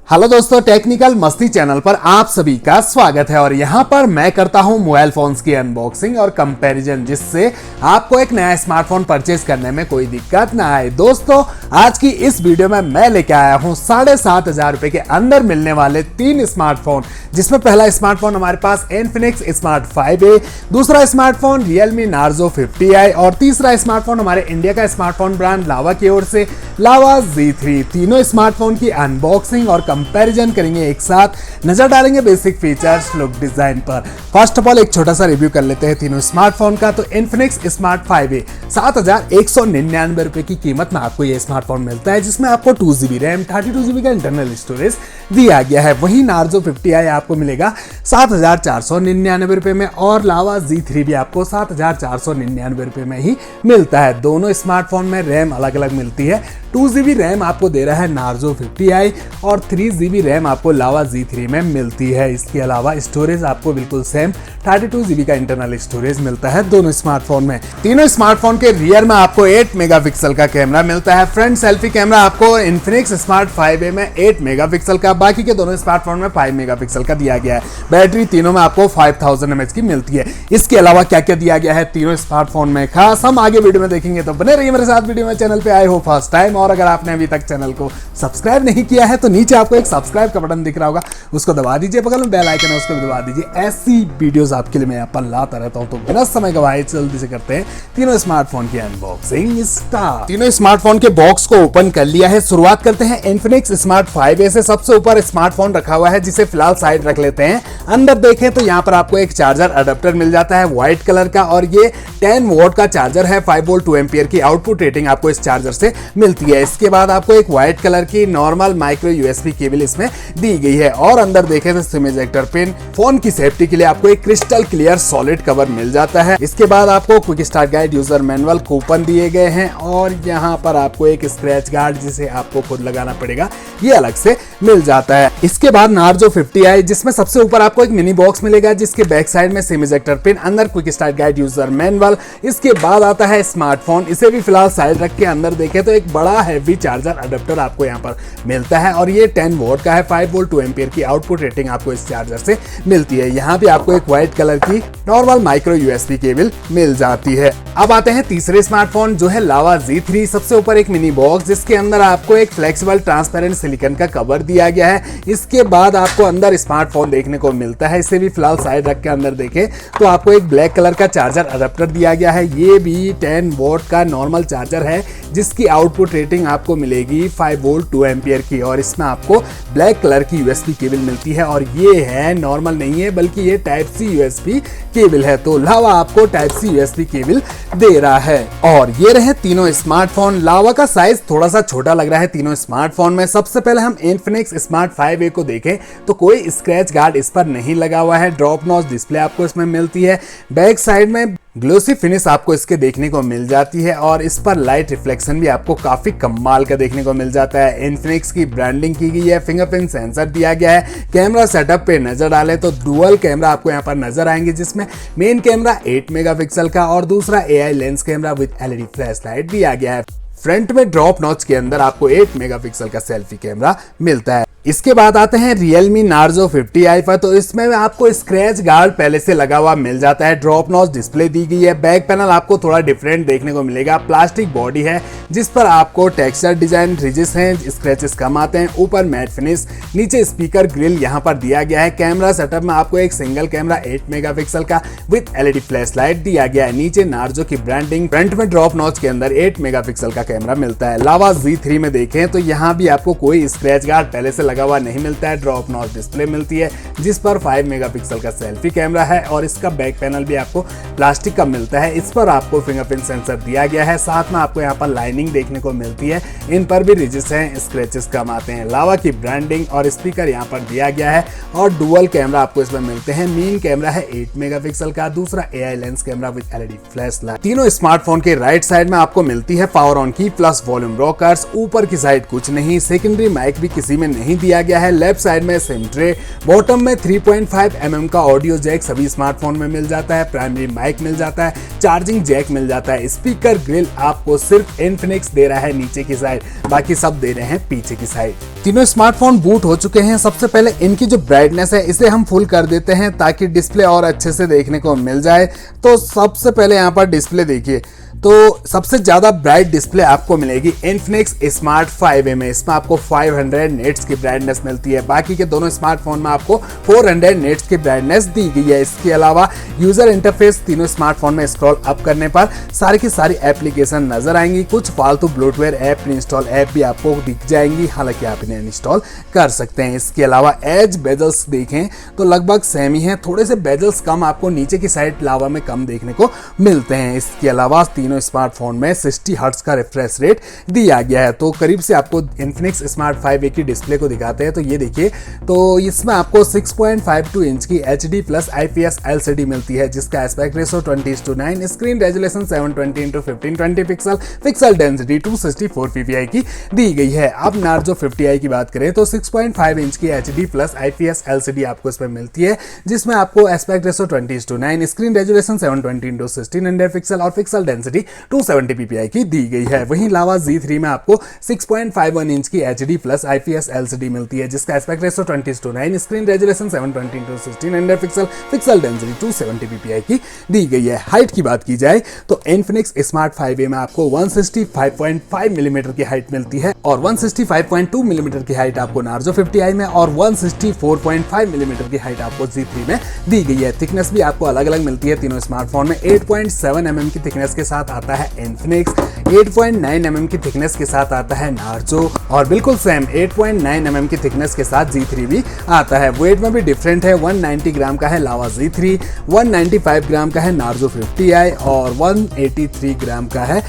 Hello दोस्तों, technical मस्ती channel पर आप सभी का स्वागत है। और यहाँ पर मैं करता हूँ मोबाइल फोन्स की अनबॉक्सिंग और कंपैरिजन, जिससे आपको एक नया स्मार्टफोन परचेज करने में कोई दिक्कत ना आए। दोस्तों, आज की इस वीडियो में मैं लेके आया हूँ 7,500 रुपए के अंदर मिलने वाले 3 स्मार्टफोन, जिसमें पहला स्मार्टफोन हमारे पास इन्फिनिक्स स्मार्ट 5A, दूसरा स्मार्टफोन रियलमी नार्जो 50i और तीसरा स्मार्टफोन हमारे इंडिया का स्मार्टफोन ब्रांड लावा की ओर से लावा Z3। तीनों स्मार्टफोन की अनबॉक्सिंग और कंपैरिजन करेंगे एक साथ, नजर डालेंगे बेसिक फीचर्स, लुक, डिजाइन पर। फर्स्ट ऑफ ऑल एक छोटा सा रिव्यू कर लेते हैं तीनों स्मार्टफोन का। तो इन्फिनिक्स स्मार्ट 5A 7,199 रुपए की कीमत में आपको ये स्मार्टफोन मिलता है, जिसमें आपको 2GB रैम, 32GB का इंटरनल स्टोरेज दिया गया है। वही नार्जो 50i आपको मिलेगा 7,499 रुपए में और लावा Z3 भी आपको 7,499 रुपए में ही मिलता है। दोनों स्मार्टफोन में रैम अलग अलग मिलती है। 2GB रैम आपको दे रहा है नार्जो 50i और 3GB रैम आपको लावा Z3 में मिलती है। इसके अलावा स्टोरेज आपको बिल्कुल सेम 32GB का इंटरनल स्टोरेज मिलता है दोनों स्मार्टफोन में। तीनों स्मार्टफोन के रियर में आपको 8 मेगापिक्सल का कैमरा मिलता है। फ्रंट सेल्फी कैमरा आपको इन्फिनिक्स स्मार्ट 5A में 8 मेगापिक्सल का, बाकी के दोनों स्मार्टफोन में 5 मेगापिक्सल का दिया गया है। बैटरी तीनों में आपको 5000 mAh की मिलती है। इसके अलावा क्या क्या दिया गया है तीनों स्मार्टफोन में खास, हम आगे वीडियो में देखेंगे, तो बने रहिए मेरे साथ। वीडियो में चैनल पे आए हो फर्स्ट टाइम और अगर आपने अभी तक चैनल को सब्सक्राइब नहीं किया है तो नीचे आपको एक सब्सक्राइब का बटन दिख रहा होगा, उसको दबा दीजिए। बगल में बेल आइकन है, उसको भी दबा दीजिए। ऐसी वीडियोस आपके लिए मैं यहाँ पर लाता रहता हूँ। तो बिना समय गवाए जल्दी से करते हैं तीनों स्मार्टफोन की अनबॉक्सिंग स्टार्ट। तीनों स्मार्टफोन के बॉक्स को ओपन कर लिया है। शुरुआत करते हैं इन्फिनिक्स स्मार्ट 5A से। सबसे ऊपर स्मार्टफोन रखा हुआ है, जिसे फिलहाल साइड रख लेते हैं। अंदर देखें तो यहाँ पर आपको एक चार्जर अडेप्टर मिल जाता है व्हाइट कलर का, और ये 10 वोल्ट का चार्जर है। 5 वोल्ट 2 एम्पियर की आउटपुट रेटिंग आपको इस चार्जर से मिलती है। इसके बाद आपको एक व्हाइट कलर की नॉर्मल माइक्रो USB केबल इसमें दी गई है। और अंदर देखें तो सिम इजेक्टर पिन, फोन की सेफ्टी के लिए आपको एक क्रिस्टल क्लियर सॉलिड कवर मिल जाता है। इसके बाद आपको quick start guide, user manual, coupon दिए गए हैं और यहाँ पर आपको एक स्क्रैच गार्ड, जिसे आपको खुद लगाना पड़ेगा, ये अलग से मिल जाता है। इसके बाद नार्जो 50i, जिसमें सबसे ऊपर आपको एक मिनी बॉक्स मिलेगा, जिसके बैक साइड में सिम इजेक्टर पिन, अंदर quick start guide, user manual. इसके बाद आता है स्मार्टफोन, इसे भी फिलहाल साइड रख के अंदर देखें तो एक बड़ा हैवी चार्जर अडेप्टर आपको यहाँ पर मिलता है और ये 10 वोल्ट का है। 5 वोल्ट 2 एम्पियर की आउटपुट रेटिंग आपको इस चार्जर से मिलती है। यहाँ भी आपको एक व्हाइट कलर की नॉर्मल माइक्रो USB केबल मिल जाती है। अब आते हैं तीसरे स्मार्टफोन, जो है लावा Z3। सबसे ऊपर एक मिनी बॉक्स, जिसके अंदर आपको एक फ्लेक्सिबल ट्रांसपेरेंट सिलिकॉन का कवर दिया गया है। इसके बाद आपको अंदर स्मार्टफोन देखने को मिलता है। इसे भी फिलहाल साइड रख के अंदर देखें तो आपको एक ब्लैक कलर का चार्जर अडेप्टर दिया गया है। ये भी 10 वोल्ट का नॉर्मल चार्जर है, जिसकी आउटपुट रेटिंग आपको मिलेगी 5 वोल्ट 2 एम्पियर की, और इसमें आपको ब्लैक कलर की USB केबल मिलती है। और ये है नॉर्मल नहीं है, बल्कि ये टाइप C USB केबल है। तो लावा आपको टाइप C USB केबल दे रहा है। और ये रहे तीनों स्मार्टफोन। लावा का साइज थोड़ा सा छोटा लग रहा है तीनों स्मार्टफोन में। सबसे पहले हम इन्फिनिक्स स्मार्ट 5A को देखें तो कोई स्क्रैच गार्ड इस पर नहीं लगा हुआ है। ड्रॉप नॉच डिस्प्ले आपको इसमें मिलती है। बैक साइड में ग्लोसी फिनिश आपको इसके देखने को मिल जाती है और इस पर लाइट रिफ्लेक्शन भी आपको काफी कमाल का देखने को मिल जाता है। इन्फिनिक्स की ब्रांडिंग की गई है। फिंगरप्रिंट सेंसर दिया गया है। कैमरा सेटअप पे नजर डालें तो डुअल कैमरा आपको यहाँ पर नजर आएंगे, जिसमें मेन कैमरा 8 मेगापिक्सल का और दूसरा AI lens camera with LED flash light दिया गया है। फ्रंट में ड्रॉप नॉच के अंदर आपको 8 मेगापिक्सल का सेल्फी कैमरा मिलता है। इसके बाद आते हैं रियलमी नार्जो 50i पर। तो इसमें आपको स्क्रैच गार्ड पहले से लगा हुआ मिल जाता है। ड्रॉप नॉच डिस्प्ले दी गई है। बैक पैनल आपको थोड़ा डिफरेंट देखने को मिलेगा। प्लास्टिक बॉडी है, जिस पर आपको टेक्सचर डिजाइन रिजिस हैं, स्क्रैचेस कम आते हैं। ऊपर मैट फिनिश, नीचे स्पीकर ग्रिल यहाँ पर दिया गया है। कैमरा सेटअप में आपको एक सिंगल कैमरा 8 मेगापिक्सल का विद LED फ्लैश लाइट दिया गया है। नीचे नार्जो की ब्रांडिंग। फ्रंट में ड्रॉप नॉच के अंदर 8 मेगापिक्सल का कैमरा मिलता है। लावा Z3 में देखें तो यहाँ भी आपको कोई स्क्रैच गार्ड पहले से लगा हुआ नहीं मिलता है। ड्रॉप नॉच डिस्प्ले मिलती है, जिस पर 5 मेगापिक्सल का सेल्फी कैमरा है और इसका बैक पैनल भी आपको प्लास्टिक का मिलता है। इस पर आपको फिंगरप्रिंट सेंसर दिया गया है। साथ में आपको यहाँ पर लाइनिंग देखने को मिलती है। इन पर भी रिजिस हैं, स्क्रैचेस कम आते हैं। लावा की ब्रांडिंग और स्पीकर यहाँ पर दिया गया है और डुअल कैमरा आपको इसमें मिलते हैं। मेन कैमरा है 8 मेगापिक्सल का, दूसरा AI lens camera with LED flash light. तीनों स्मार्टफोन के राइट साइड में आपको मिलती है पावर ऑन की प्लस वॉल्यूम रॉकर्स। ऊपर की साइड कुछ नहीं। सेकेंडरी माइक भी किसी में नहीं दिया गया है। लेफ्ट साइड में सिम ट्रे, बॉटम में 3.5 mm का ऑडियो जैक सभी स्मार्टफोन में मिल जाता है। प्राइमरी माइक मिल जाता है, चार्जिंग जैक मिल जाता है। स्पीकर ग्रिल आपको सिर्फ इन्फिनिक्स दे रहा है नीचे की साइड, बाकी सब दे रहे हैं पीछे की साइड। तीनों स्मार्टफोन बूट हो चुके हैं। सबसे पहले इनकी जो ब्राइटनेस है इसे हम फुल कर देते हैं ताकि डिस्प्ले और अच्छे से देखने को मिल जाए। तो सबसे पहले यहाँ पर डिस्प्ले देखिए, तो सबसे ज्यादा ब्राइट डिस्प्ले आपको मिलेगी इन्फिनिक्स स्मार्ट 5A में। इसमें आपको 500 निट्स की ब्राइटनेस मिलती है। बाकी के दोनों स्मार्टफोन में आपको 400 निट्स की ब्राइटनेस दी गई है। इसके अलावा यूजर इंटरफेस तीनों स्मार्टफोन में स्क्रॉल अप करने पर सारी की सारी एप्लीकेशन नजर आएंगी। कुछ फालतू ब्लोटवेयर ऐप, इंस्टॉल ऐप भी आपको दिख जाएंगी, हालांकि आप इन्हें इंस्टॉल कर सकते हैं। इसके अलावा एज बेजल्स देखें तो लगभग सेम ही है, थोड़े से बेजल्स कम आपको नीचे की साइड लावा में कम देखने को मिलते हैं। इसके अलावा तीनों स्मार्टफोन में 60 हर्ट्ज का रिफ्रेश रेट दिया गया है। तो करीब से आपको इन्फिनिक्स स्मार्ट 5A की डिस्प्ले को दिखाते हैं, तो ये देखिए, तो इसमें आपको 6.52 इंच की HD प्लस IPS LCD मिलती है, जिसका aspect ratio 20:9, screen resolution 720x1520 pixel, pixel density 264 ppi की दी गई है। अब नार्जो 50i की बात करें तो 6.5 इंच की HD प्लस IPS LCD आपको इसमें मिलती है, जिसमें आपको aspect ratio 20:9, screen resolution 720x1600 pixel और पिक्सल डेंसिटी 270 ppi की दी गई है। वहीं लावा Z3 में आपको 6.51 इंच की HD प्लस IPS LCD मिलती है, जिसका aspect ratio 20:9, screen resolution 720x1600 pixel, pixel density 270 ppi की दी गई है। हाइट की बात की जाए तो इन्फिनिक्स स्मार्ट 5A में आपको 165.5 मिलीमीटर की हाइट मिलती है और 165.2 मिलीमीटर की हाइट आपको नार्जो 50i में और 164.5 मिलीमीटर की हाइट आपको Z3 में दी गई है। थिकनेस भी आपको अलग अलग मिलती है तीनों स्मार्टफोन में। 8.7 mm की थिकनेस के साथ आता है इन्फिनिक्स, 8.9 mm की थिकनेस के साथ आता है नार्जो और बिल्कुल सेम 8.9 mm की थिकनेस के साथ Z3 भी आता है। वेट में भी डिफरेंट है, 190 ग्राम का है लावा Z3, 195 ग्राम का है नार्जो 50i और 183 ग्राम का है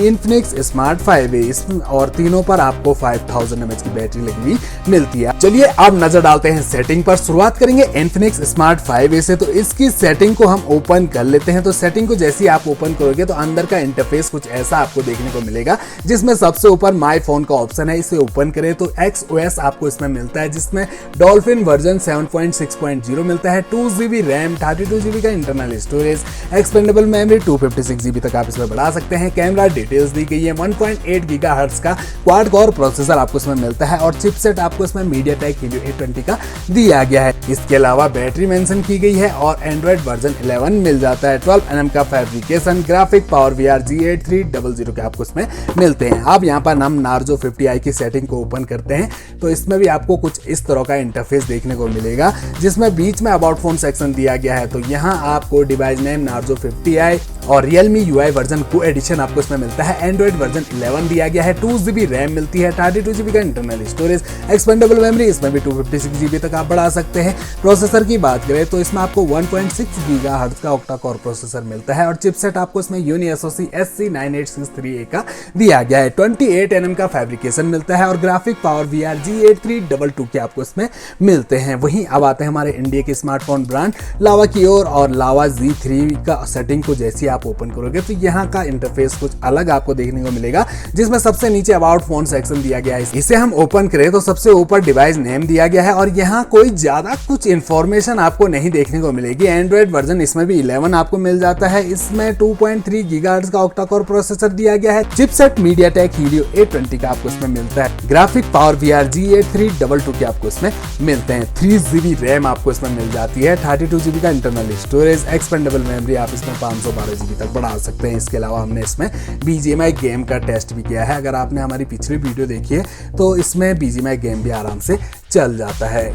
इन्फिनिक्स स्मार्ट 5A। और तीनों पर आपको 5000 mAh की बैटरी लगी हुई मिलती है। चलिए अब नजर डालते हैं सेटिंग पर। शुरुआत करेंगे इन्फिनिक्स स्मार्ट 5A से, तो इसकी सेटिंग को हम ओपन कर लेते हैं। तो सेटिंग को जैसे ही आप ओपन करोगे तो अंदर का इंटरफेस कुछ ऐसा आपको देखने को मिलेगा, जिसमें सबसे ऊपर माई फोन का ऑप्शन है। इसे ओपन करें तो XOS आपको इसमें मिलता है, जिसमें डॉल्फिन वर्जन 7.6.0 मिलता है, 2GB रैम, 32GB का internal storage, expendable memory 256GB तक आप इसमें बढ़ा सकते हैं। कैमरा डिटेल्स दी गई है, 1.8 गीगाहर्ट्ज का क्वाड कोर प्रोसेसर आपको इसमें मिलता है और चिपसेट आपको इसमें MediaTek Helio A20 का दिया गया है। इसके अलावा बैटरी मेंशन की गई है और एंड्रॉइड वर्जन 11 मिल जाता है। 12 nm का fabrication, graphic power VR G8300 के आपको इसमें मिलते हैं। अब यहाँ पर हम नार्जो 50i की सेटिंग को ओपन करते हैं तो इसमें भी आपको कुछ इस तरह का इंटरफेस देखने को मिलेगा, जिसमें बीच में अबाउट फोन सेक्शन दिया गया है। तो यहाँ आपको डिवाइस नेम नार्जो 50i और Realme UI वर्जन को एडिशन आपको इसमें मिलता है। एंड्रॉइड वर्जन 11 दिया गया है, 2GB रैम मिलती है, 32GB का इंटरनल स्टोरेज, एक्सपेंडेबल मेमोरी इसमें भी 256GB तक आप बढ़ा सकते हैं। प्रोसेसर की बात करें तो इसमें आपको 1.6 गीगाहर्ट्ज का ऑक्टा कोर प्रोसेसर मिलता है और चिपसेट आपको इसमें UniSoC SC9863A का दिया गया है। 28 nm का फैब्रिकेशन मिलता है और ग्राफिक पावर VR G8322 के आपको इसमें मिलते हैं। वहीं अब आते हैं हमारे इंडिया के स्मार्टफोन ब्रांड लावा की ओर। और लावा Z3 का सेटिंग को जैसे आप ओपन करोगे तो यहाँ का इंटरफेस कुछ अलग आपको देखने को मिलेगा, जिसमें सबसे नीचे अबाउट फोन सेक्शन दिया गया है। इसे हम ओपन करें तो सबसे ऊपर डिवाइस नेम दिया गया है और यहाँ कोई ज्यादा कुछ इंफॉर्मेशन आपको नहीं देखने को मिलेगी। एंड्रॉइड वर्जन इसमें भी 11 आपको मिल जाता है। इसमें 2.3 गीगाहर्ट्ज का ऑक्टा कोर प्रोसेसर दिया गया है। चिपसेट MediaTek Helio A20 का आपको इसमें मिलता है। ग्राफिक पावर VR G8322 के आपको इसमें मिलते हैं। 3GB रैम आपको इसमें मिल जाती है, 32GB का इंटरनल स्टोरेज, एक्सपेंडेबल मेमोरी आप इसमें 512GB तक बढ़ा सकते हैं। इसके अलावा हमने इसमें BGMI गेम का टेस्ट भी किया है। अगर आपने हमारी पिछली वीडियो देखी है तो इसमें BGMI गेम भी आराम से चल जाता है।